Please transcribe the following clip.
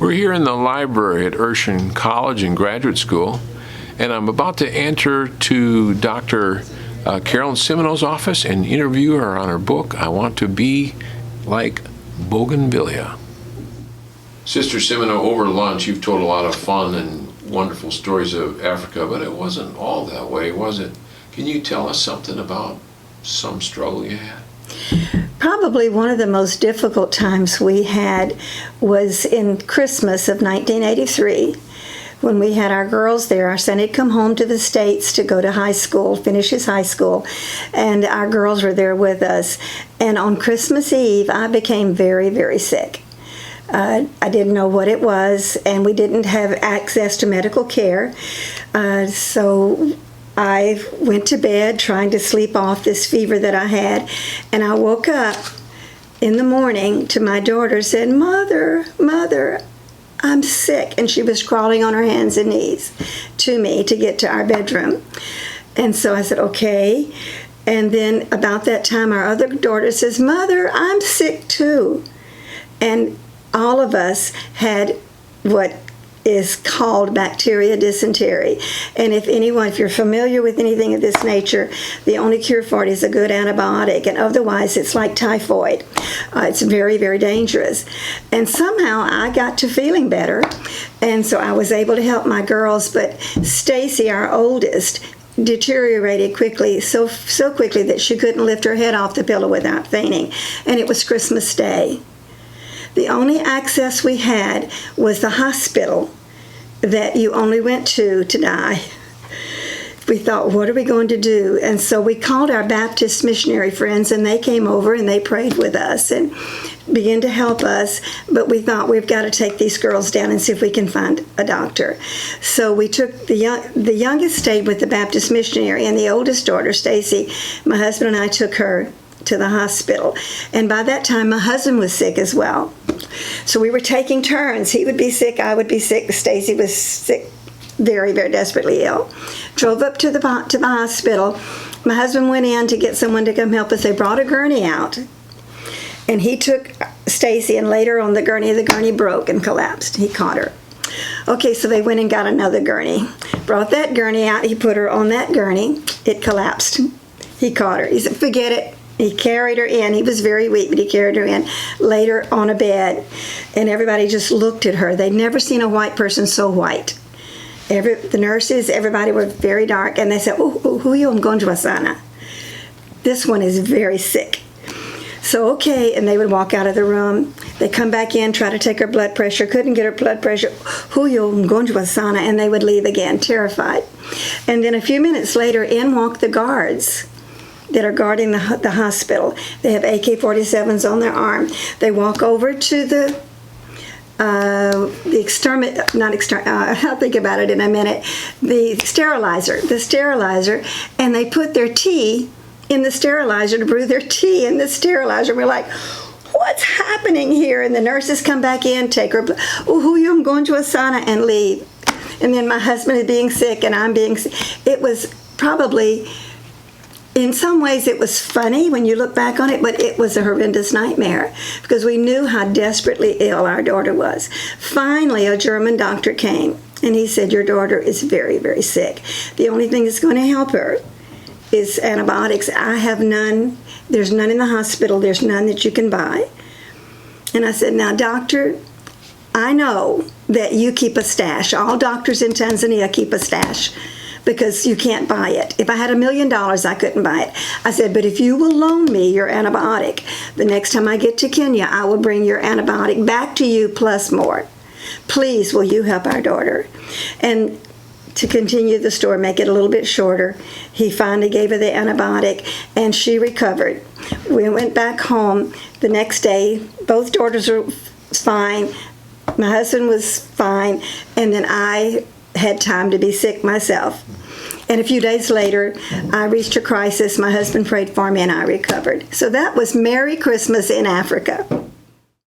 We're here in the library at Urshan College and Graduate School, and I'm about to enter to Dr. Carolyn Semino's office and interview her on her book, I Want to Be Like Bougainvillea. Sister Semino, over lunch, you've told a lot of fun and wonderful stories of Africa, but it wasn't all that way, was it? Can you tell us something about some struggle you had? Probably one of the most difficult times we had was in Christmas of 1983 when we had our girls there. Our son had come home to the States to go to high school, finish his high school, and our girls were there with us. And on Christmas Eve, I became very, very sick. I didn't know what it was, and we didn't have access to medical care. So I went to bed trying to sleep off this fever that I had, and I woke up in the morning to my daughter said, Mother, I'm sick. And she was crawling on her hands and knees to me to get to our bedroom. And so I said, okay. And then about that time, our other daughter says, Mother, I'm sick too. And all of us had what is called bacteria dysentery. And if you're familiar with anything of this nature, the only cure for it is a good antibiotic, and otherwise it's like typhoid. It's very, very dangerous. And somehow I got to feeling better, and so I was able to help my girls, but Stacy, our oldest, deteriorated quickly, so quickly that she couldn't lift her head off the pillow without fainting, and it was Christmas Day. The only access we had was the hospital that you only went to die. We thought, what are we going to do? And so we called our Baptist missionary friends, and they came over and they prayed with us and began to help us. But we thought, we've got to take these girls down and see if we can find a doctor. So we took the youngest stayed with the Baptist missionary, and the oldest daughter, Stacy, my husband and I took her to the hospital. And by that time, my husband was sick as well. So we were taking turns. He would be sick, I would be sick. Stacy was sick, very, very desperately ill. Drove up to the hospital. My husband went in to get someone to come help us. They brought a gurney out, and he took Stacy, and later on the gurney broke and collapsed. He caught her. Okay, so they went and got another gurney. Brought that gurney out. He put her on that gurney. It collapsed. He caught her. He said, forget it. He carried her in. He was very weak, but he carried her in, laid her on a bed, and everybody just looked at her. They'd never seen a white person so white. The nurses, everybody were very dark, and they said, huyo mgonjwa sana. This one is very sick. So, okay, and they would walk out of the room. They come back in, try to take her blood pressure, couldn't get her blood pressure, huyo mgonjwa sana, and they would leave again, terrified. And then a few minutes later, in walked the guards that are guarding the hospital. They have AK-47s on their arm. They walk over to I'll think about it in a minute, the sterilizer, and they put their tea in the sterilizer to brew their tea in the sterilizer. We're like, what's happening here? And the nurses come back in, take her, huyo mgonjwa sana, and leave. And then my husband is being sick, and I'm being sick. It was probably, in some ways, it was funny when you look back on it, but it was a horrendous nightmare because we knew how desperately ill our daughter was. Finally, a German doctor came, and he said, your daughter is very, very sick. The only thing that's going to help her is antibiotics. I have none. There's none in the hospital. There's none that you can buy. And I said, now, doctor, I know that you keep a stash. All doctors in Tanzania keep a stash, because you can't buy it. If I had $1 million, I couldn't buy it. I said, but if you will loan me your antibiotic, the next time I get to Kenya, I will bring your antibiotic back to you plus more. Please, will you help our daughter? And to continue the story, make it a little bit shorter, he finally gave her the antibiotic, and she recovered. We went back home the next day. Both daughters were fine. My husband was fine, and then I had time to be sick myself. And a few days later, I reached a crisis. My husband prayed for me, and I recovered. So that was Merry Christmas in Africa.